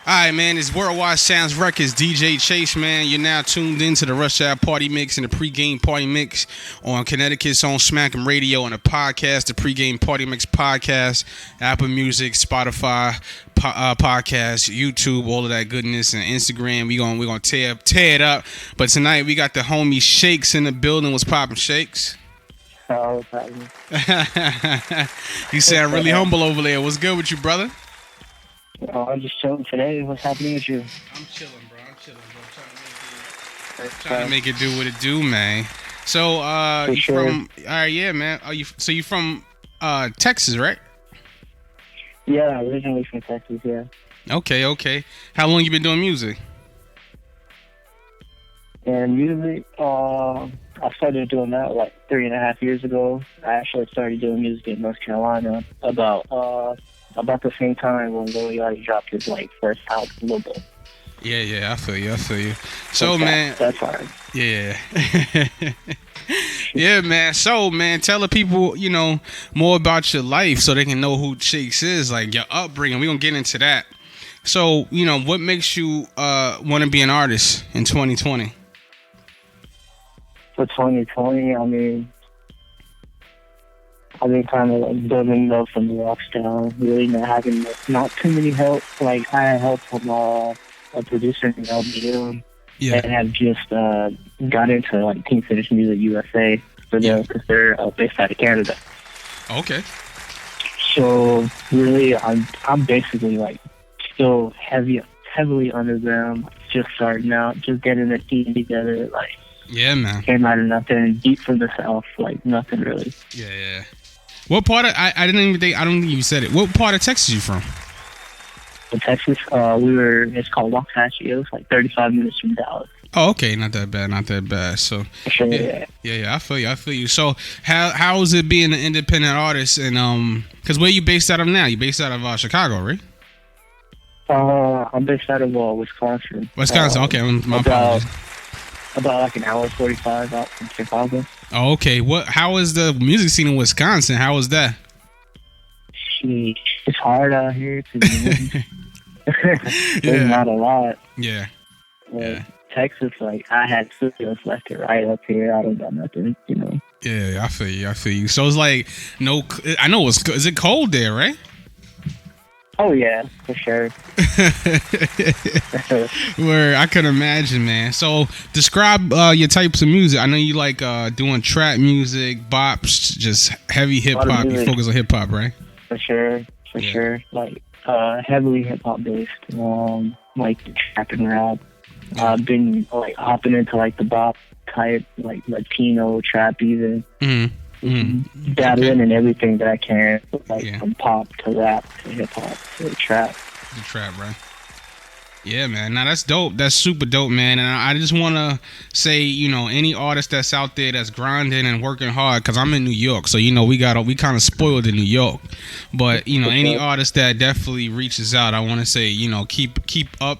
All right, man. It's Worldwide Sounds Records. DJ Chase, man. You're now tuned into the Rush Hour Party Mix and the pregame Party Mix on Connecticut's own Smack'em Radio and the podcast, the pregame Party Mix podcast, Apple Music, Spotify podcast, YouTube, all of that goodness, and Instagram. We gonna tear it up. But tonight we got the homie Shakes in the building. What's poppin', Shakes? Oh, probably. You sound really humble over there. What's good with you, brother? Oh, I'm just chilling today. What's happening with you? I'm chilling, bro. Trying to make it do what it do, man. So, you sure. from? All right, yeah, man. You from Texas, right? Yeah, originally from Texas. Yeah. Okay. How long you been doing music? And music, I started doing that like 3.5 years ago. I actually started doing music in North Carolina about the same time when Lil Yachty dropped his first album, Lobo. Yeah, I feel you. So, man, that's hard. Yeah. Yeah, man. So, man, tell the people, more about your life so they can know who Shakes is, like your upbringing. We're going to get into that. So, what makes you want to be an artist in 2020? For 2020, I mean, I've been kind of building up from the rocks down, really not having not too many help. Like, I had help from a producer in LBM, and have just got into Team Finish Music USA because they're based out of Canada. Okay. So really, I'm basically still heavily under them, just starting out, just getting the team together. Yeah, man. Came out of nothing, deep from the south, nothing really. Yeah. What part of I didn't even think I don't think you said it. What part of Texas you from? In Texas, it's called Waxahachie. It was 35 minutes from Dallas. Oh, okay, not that bad. So Sure, yeah, I feel you. So how is it being an independent artist? And because where you based out of now? You based out of Chicago, right? I'm based out of Wisconsin. Wisconsin, okay. My apologies. About an hour 45 out from Chicago. Oh, okay. How is the music scene in Wisconsin? How is that? It's hard out here to be. There's not a lot. Yeah. Texas, I had studios left and right up here. I don't got nothing, Yeah, I feel you. So it's I know is it cold there, right? Oh yeah, for sure. Where I could imagine, man. So describe your types of music. I know you like doing trap music, bops, just heavy hip hop. You focus on hip hop, right? For sure. Heavily hip hop based. Trap and rap. I've been hopping into the bop type, Latino trap even. Dabbling in everything that I can, from pop to rap to hip hop to trap. The trap, right? Yeah, man. Now that's dope. That's super dope, man. And I just want to say, any artist that's out there that's grinding and working hard, because I'm in New York, so we kind of spoiled in New York. But any artist that definitely reaches out, I want to say, keep up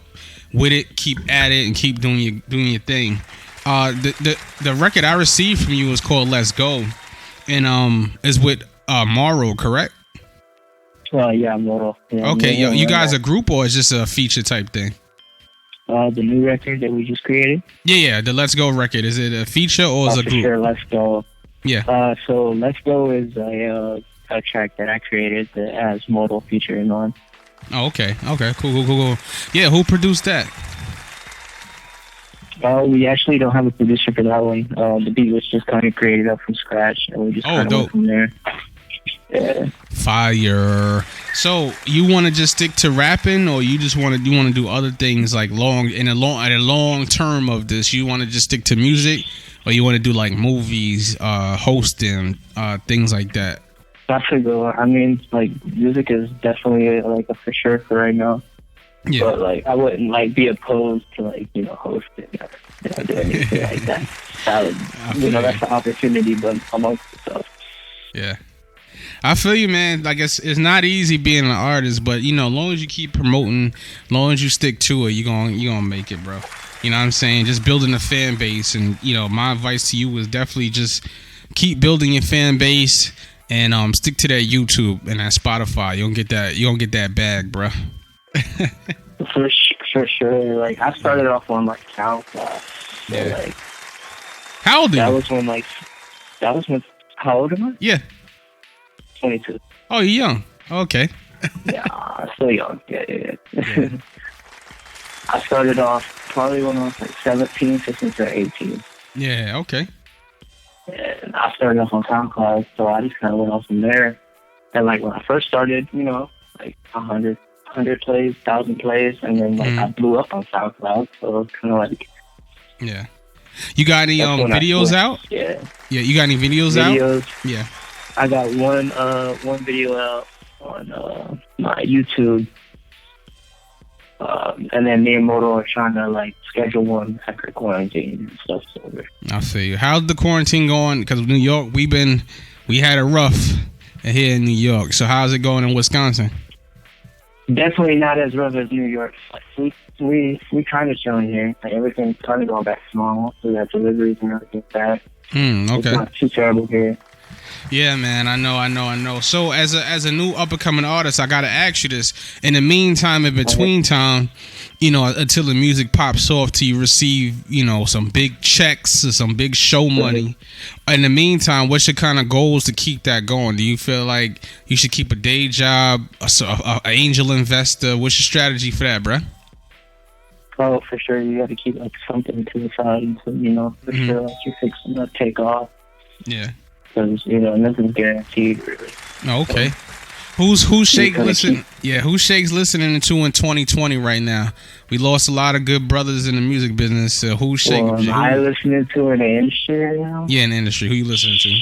with it, keep at it, and keep doing your thing. The record I received from you was called Let's Go, and is with Morrow, correct? Yeah, Morrow. Yeah, okay, you guys a group or is just a feature type thing? The new record that we just created. Yeah, the Let's Go record. Is it a feature or is it a group? Sure, Let's Go. Yeah. So Let's Go is a track that I created that has Morrow featuring on. Oh, okay. Cool. Yeah, who produced that? We actually don't have a producer for that one. The beat was just kind of created up from scratch, and we just kind of went from there. Yeah. Fire. So you want to just stick to rapping, or you just want to do other things at a long term of this? You want to just stick to music, or you want to do movies, hosting, things like that? That's a good one. I mean, music is definitely a for sure for right now. Yeah. But I wouldn't be opposed to hosting or do anything like that. That's an opportunity, but amongst itself. Yeah. I feel you, man. It's not easy being an artist, but long as you keep promoting, long as you stick to it, you're gonna make it, bro. You know what I'm saying? Just building a fan base, and my advice to you is definitely just keep building your fan base and stick to that YouTube and that Spotify. You don't get that bag, bro. for sure. Like I started off on like Soundcloud. So, Yeah. like, How old are you? That was when. How old am I? Yeah. 22. Oh, you're young. Okay. Yeah, still young. Yeah. I started off probably when I was like 17, 16 to 18. Yeah. Okay. And I started off on SoundCloud, so I just kind of went off from there. And like when I first started, you know, like 100 plays, 1,000 plays, and then like I blew up on SoundCloud. So it's kind of like, yeah. You got any that's when videos out? Yeah. Yeah. You got any videos out? Yeah. I got one video out on my YouTube. And then me and Moto are trying to like schedule one after quarantine and stuff. So I see you. How's the quarantine going? Because New York, we had it rough here in New York. So how's it going in Wisconsin? Definitely not as rough as New York. Like, we kind of chilling here. Like everything's kind of going back to normal. So that deliveries and everything's back. Okay. It's not too terrible here. Yeah, man, I know. So as a new up and coming artist, I gotta ask you this. In the meantime, in between time, you know, until the music pops off, till you receive, you know, some big checks or some big show money. In the meantime, what's your kind of goals to keep that going? Do you feel like you should keep a day job, a angel investor? What's your strategy for that, bruh? Oh, for sure, you got to keep like something to the side until, you know, for sure, like you're fixing to take off. Yeah. Because, you know, nothing's guaranteed, really. Oh, okay. Who's Shake listening? Yeah, who's Shake's listening to in 2020 right now? We lost a lot of good brothers in the music business. Who's Shake? Am I listening to in the industry right now? Yeah, in the industry. Who you listening to?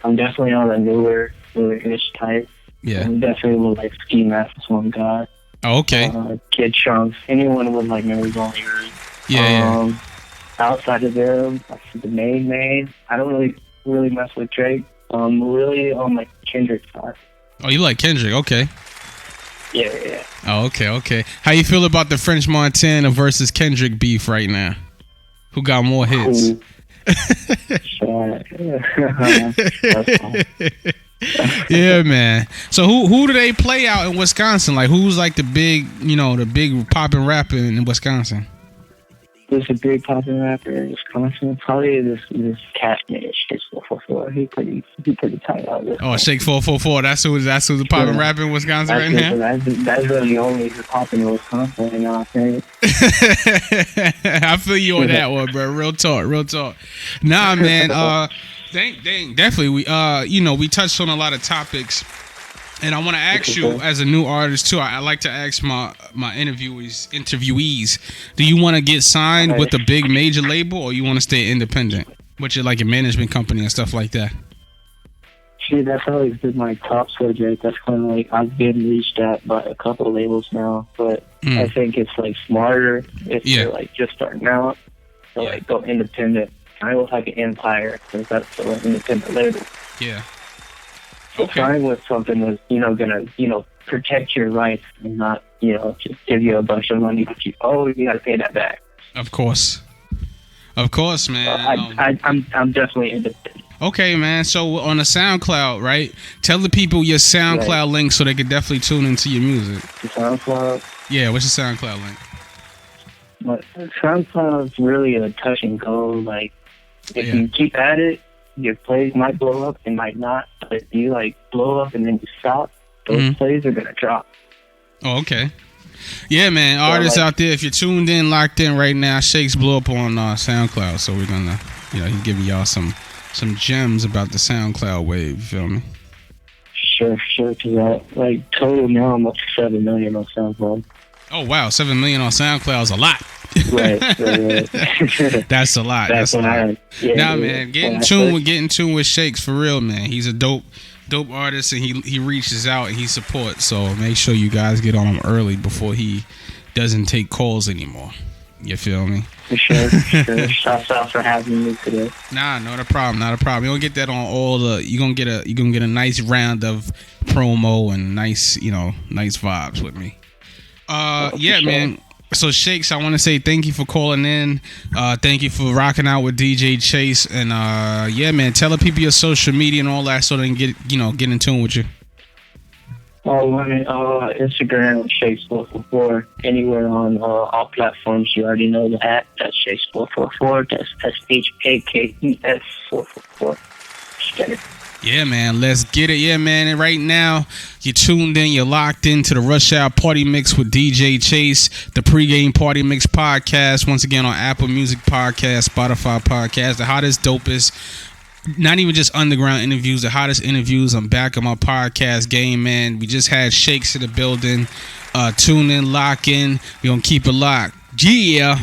I'm definitely on a newer-ish type. Yeah. I'm definitely with like Ski Mask, One God. Oh, okay. Kid Trunks. Anyone with like Memories on Yours. Yeah. Outside of them, like the main. I don't really mess with Drake. Really on like Kendrick side. Oh, you like Kendrick? Okay. Yeah. Oh, okay. How you feel about the French Montana versus Kendrick beef right now? Who got more hits? Yeah, man. So who do they play out in Wisconsin? Like who's like the big popping rapper in Wisconsin? There's a big popping rapper in Wisconsin. Probably this cat named Shake 444. He pretty tight out there. Oh, Shake 444. That's who's the popping rapper in Wisconsin right now. That's really the only popping in Wisconsin. You know what I'm saying? I feel you on that one, bro. Real talk. Nah, man. Definitely. We touched on a lot of topics. And I want to ask you, as a new artist too, I like to ask my interviewees, do you want to get signed with a big major label, or you want to stay independent, with your like your management company and stuff like that? See, that's always been my top subject. That's kind of like I've been reached at by a couple of labels now, but I think it's like smarter if you're like just starting out to like go independent. I look like an empire because that's an independent label. Yeah. Okay. Trying with something that's, gonna, protect your rights and not, just give you a bunch of money, but you gotta pay that back. Of course, man. I'm definitely independent. Okay, man. So on the SoundCloud, right? Tell the people your SoundCloud link so they could definitely tune into your music. The SoundCloud? Yeah, what's your SoundCloud link? But SoundCloud's really a touch and go. Like, if you keep at it, your plays might blow up and might not. But if you like blow up and then you stop, those plays are gonna drop. Oh, okay. Yeah, man. Artists out there, if you're tuned in, locked in right now, Shakes blew up on SoundCloud, so we're gonna, he's giving y'all some gems about the SoundCloud wave. You feel me? Sure. Cause total now I'm up to 7 million on SoundCloud. Oh wow, 7 million on SoundCloud is a lot. Right. That's a lot. That's a lot. Man, getting tuned with Shakes for real, man. He's a dope artist, and he reaches out and he supports. So make sure you guys get on him early before he doesn't take calls anymore. You feel me? For sure. Shouts out for having me today. Nah, not a problem. You don't get that on all the. You gonna get a nice round of promo and nice vibes with me. Yeah, man. So Shakes, I want to say thank you for calling in. Thank you for rocking out with DJ Chase, and yeah, man. Tell the people your social media and all that so they can get in tune with you. Instagram, Shakes444. Anywhere on all platforms, you already know the at. That's Shakes444. That's SHAKES444. Just get it. Yeah, man, let's get it. Yeah, man, and right now, you're tuned in, you're locked into the Rush Hour Party Mix with DJ Chase, the pregame Party Mix podcast, once again on Apple Music Podcast, Spotify Podcast, the hottest, dopest, not even just underground interviews, the hottest interviews. I'm back on my podcast game, man. We just had Shakes in the building. Tune in, lock in. We're going to keep it locked. Yeah.